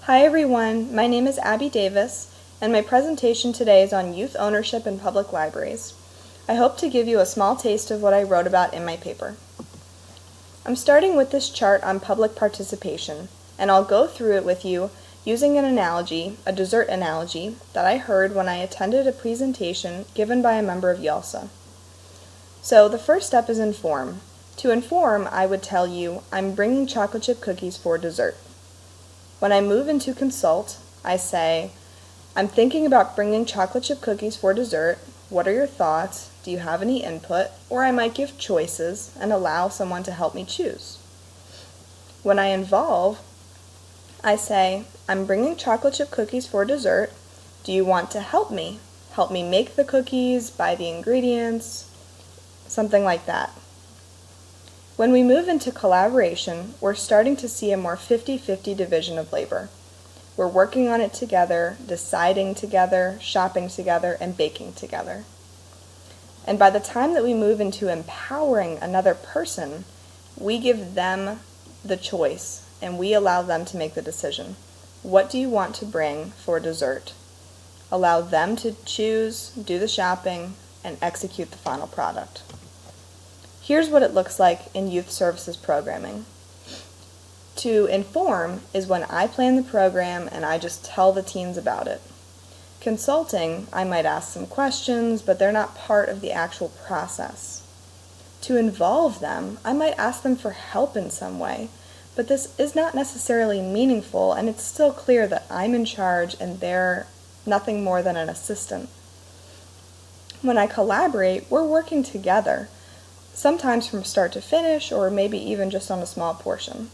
Hi everyone, my name is Abby Davis, and my presentation today is on youth ownership in public libraries. I hope to give you a small taste of what I wrote about in my paper. I'm starting with this chart on public participation, and I'll go through it with you using an analogy, a dessert analogy, that I heard when I attended a presentation given by a member of YALSA. So the first step is inform. To inform, I would tell you, I'm bringing chocolate chip cookies for dessert. When I move into consult, I say, I'm thinking about bringing chocolate chip cookies for dessert. What are your thoughts? Do you have any input? Or I might give choices and allow someone to help me choose. When I involve, I say, I'm bringing chocolate chip cookies for dessert. Do you want to help me? Help me make the cookies, buy the ingredients, something like that. When we move into collaboration, we're starting to see a more 50-50 division of labor. We're working on it together, deciding together, shopping together, and baking together. And by the time that we move into empowering another person, we give them the choice, and we allow them to make the decision. What do you want to bring for dessert? Allow them to choose, do the shopping, and execute the final product. Here's what it looks like in youth services programming. To inform is when I plan the program and I just tell the teens about it. Consulting, I might ask some questions, but they're not part of the actual process. To involve them, I might ask them for help in some way, but this is not necessarily meaningful, and it's still clear that I'm in charge and they're nothing more than an assistant. When I collaborate, we're working together, sometimes from start to finish, or maybe even just on a small portion.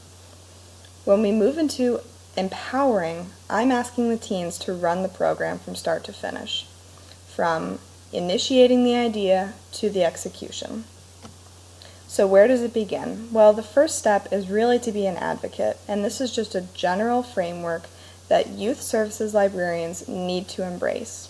When we move into empowering, I'm asking the teens to run the program from start to finish, from initiating the idea to the execution. So where does it begin? Well, the first step is really to be an advocate, and this is just a general framework that youth services librarians need to embrace.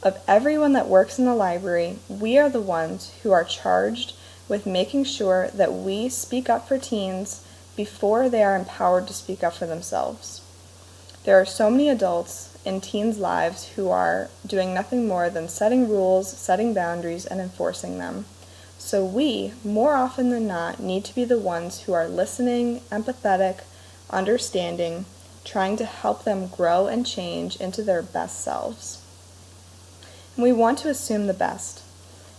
Of everyone that works in the library, we are the ones who are charged with making sure that we speak up for teens before they are empowered to speak up for themselves. There are so many adults in teens' lives who are doing nothing more than setting rules, setting boundaries, and enforcing them. So we, more often than not, need to be the ones who are listening, empathetic, understanding, trying to help them grow and change into their best selves. And we want to assume the best.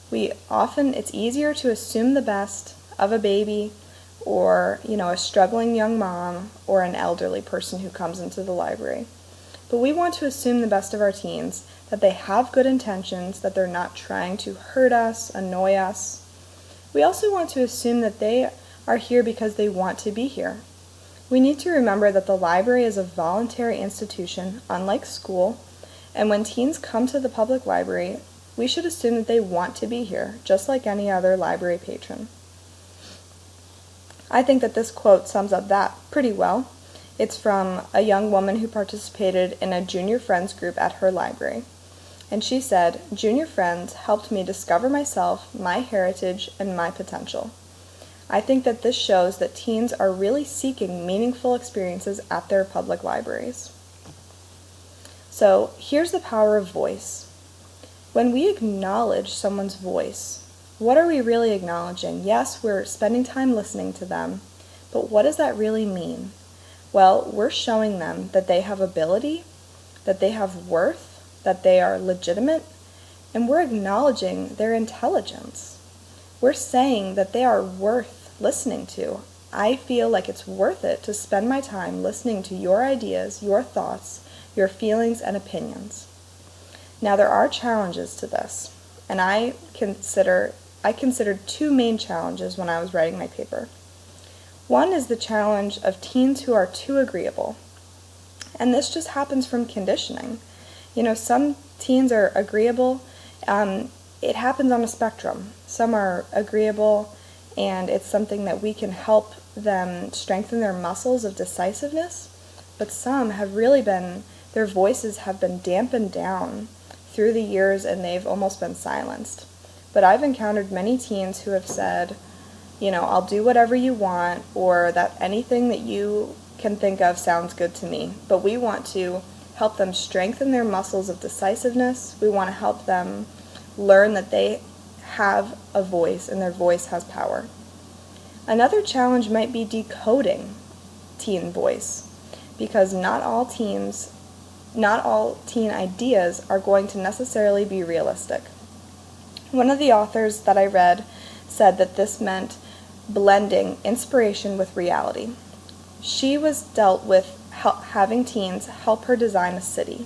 It's easier to assume the best of a baby or, a struggling young mom or an elderly person who comes into the library. But we want to assume the best of our teens, that they have good intentions, that they're not trying to hurt us, annoy us. We also want to assume that they are here because they want to be here. We need to remember that the library is a voluntary institution, unlike school, and when teens come to the public library, we should assume that they want to be here, just like any other library patron. I think that this quote sums up that pretty well. It's from a young woman who participated in a Junior Friends group at her library. And she said, "Junior Friends helped me discover myself, my heritage, and my potential." I think that this shows that teens are really seeking meaningful experiences at their public libraries. So here's the power of voice. When we acknowledge someone's voice, what are we really acknowledging? Yes, we're spending time listening to them, but what does that really mean? Well, we're showing them that they have ability, that they have worth, that they are legitimate, and we're acknowledging their intelligence. We're saying that they are worth listening to. I feel like it's worth it to spend my time listening to your ideas, your thoughts, your feelings, and opinions. Now, there are challenges to this, and I considered two main challenges when I was writing my paper. One is the challenge of teens who are too agreeable, and this just happens from conditioning. Some teens are agreeable. It happens on a spectrum. Some are agreeable, and it's something that we can help them strengthen their muscles of decisiveness, but some have really their voices have been dampened down through the years and they've almost been silenced. But I've encountered many teens who have said, I'll do whatever you want, or that anything that you can think of sounds good to me, but we want to help them strengthen their muscles of decisiveness. We want to help them learn that they have a voice and their voice has power. Another challenge might be decoding teen voice, because not all teen ideas are going to necessarily be realistic. One of the authors that I read said that this meant blending inspiration with reality. She was dealt with having teens help her design a city.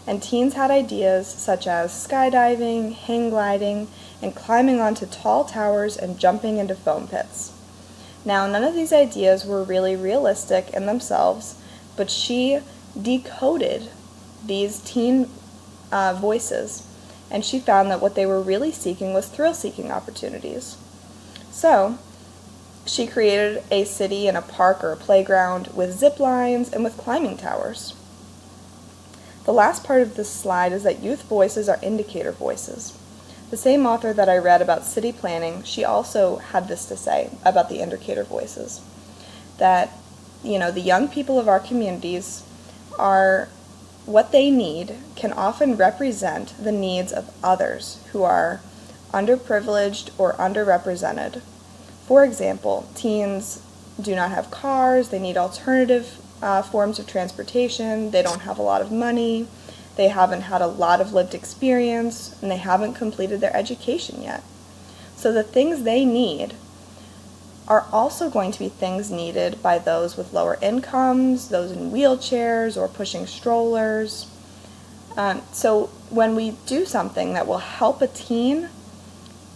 And teens had ideas such as skydiving, hang gliding, and climbing onto tall towers and jumping into foam pits. Now, none of these ideas were really realistic in themselves, but she decoded these teen voices, and she found that what they were really seeking was thrill-seeking opportunities. So, she created a city and a park or a playground with zip lines and with climbing towers. The last part of this slide is that youth voices are indicator voices. The same author that I read about city planning, she also had this to say about the indicator voices. That, the young people of our communities are what they need can often represent the needs of others who are underprivileged or underrepresented. For example, teens do not have cars, they need alternative forms of transportation, they don't have a lot of money, they haven't had a lot of lived experience, and they haven't completed their education yet. So the things they need are also going to be things needed by those with lower incomes, those in wheelchairs or pushing strollers. So when we do something that will help a teen,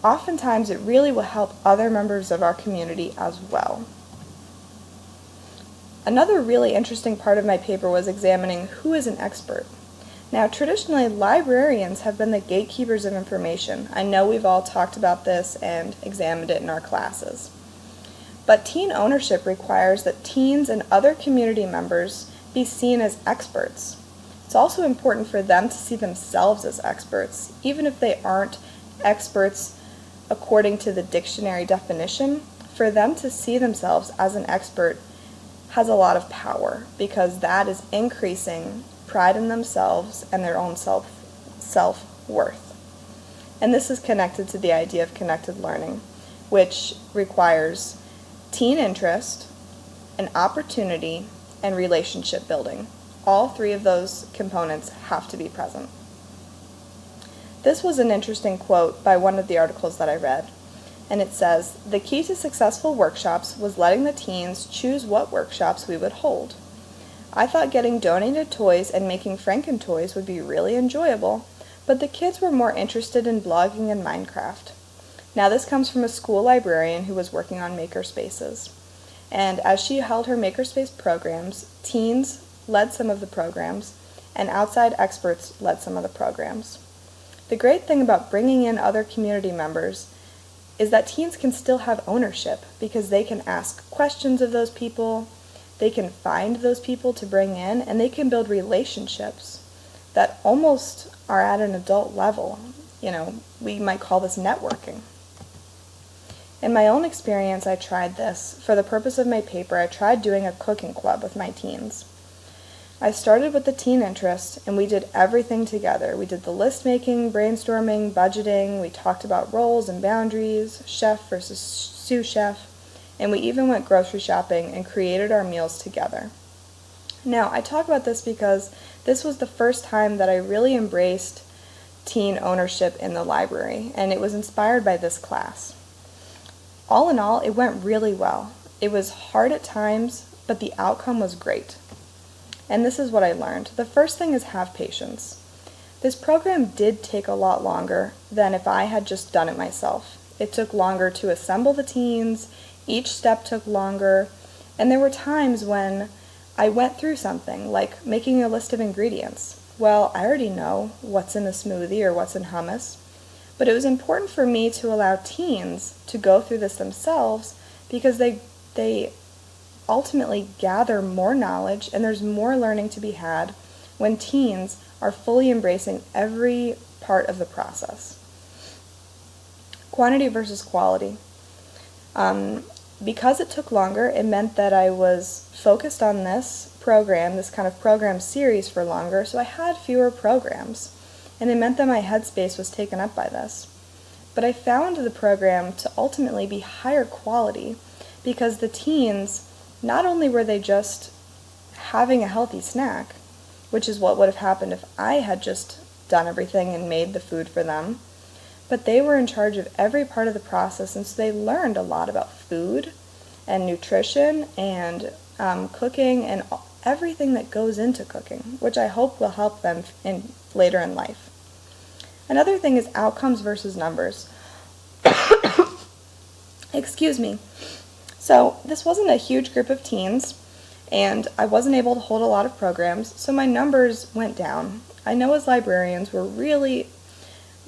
oftentimes it really will help other members of our community as well. Another really interesting part of my paper was examining who is an expert. Now, traditionally, librarians have been the gatekeepers of information. I know we've all talked about this and examined it in our classes. But teen ownership requires that teens and other community members be seen as experts. It's also important for them to see themselves as experts, even if they aren't experts according to the dictionary definition. For them to see themselves as an expert has a lot of power, because that is increasing pride in themselves and their own self-worth. And this is connected to the idea of connected learning, which requires teen interest, an opportunity, and relationship building. All three of those components have to be present. This was an interesting quote by one of the articles that I read, and it says, "The key to successful workshops was letting the teens choose what workshops we would hold. I thought getting donated toys and making Franken toys would be really enjoyable, but the kids were more interested in blogging and Minecraft." Now, this comes from a school librarian who was working on makerspaces. And as she held her makerspace programs, teens led some of the programs, and outside experts led some of the programs. The great thing about bringing in other community members is that teens can still have ownership, because they can ask questions of those people, they can find those people to bring in, and they can build relationships that almost are at an adult level. We might call this networking. In my own experience, I tried this. For the purpose of my paper, I tried doing a cooking club with my teens. I started with the teen interest, and we did everything together. We did the list making, brainstorming, budgeting, we talked about roles and boundaries, chef versus sous chef, and we even went grocery shopping and created our meals together. Now, I talk about this because this was the first time that I really embraced teen ownership in the library, and it was inspired by this class. All in all, it went really well. It was hard at times, but the outcome was great. And this is what I learned. The first thing is have patience. This program did take a lot longer than if I had just done it myself. It took longer to assemble the teens, each step took longer, and there were times when I went through something like making a list of ingredients. Well, I already know what's in a smoothie or what's in hummus, but it was important for me to allow teens to go through this themselves, because they ultimately gather more knowledge, and there's more learning to be had when teens are fully embracing every part of the process. Quantity versus quality. because it took longer, it meant that I was focused on this program, this kind of program series for longer, so I had fewer programs, and it meant that my headspace was taken up by this. But I found the program to ultimately be higher quality because the teens, not only were they just having a healthy snack, which is what would have happened if I had just done everything and made the food for them, but they were in charge of every part of the process, and so they learned a lot about food and nutrition and cooking and everything that goes into cooking, which I hope will help them later in life. Another thing is outcomes versus numbers. Excuse me. So this wasn't a huge group of teens, and I wasn't able to hold a lot of programs, so my numbers went down. I know as librarians we're really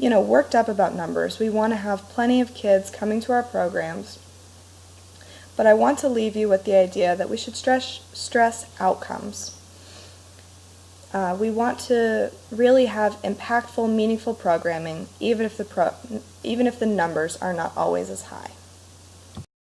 worked up about numbers. We want to have plenty of kids coming to our programs. But I want to leave you with the idea that we should stress outcomes. We want to really have impactful, meaningful programming, even if the numbers are not always as high.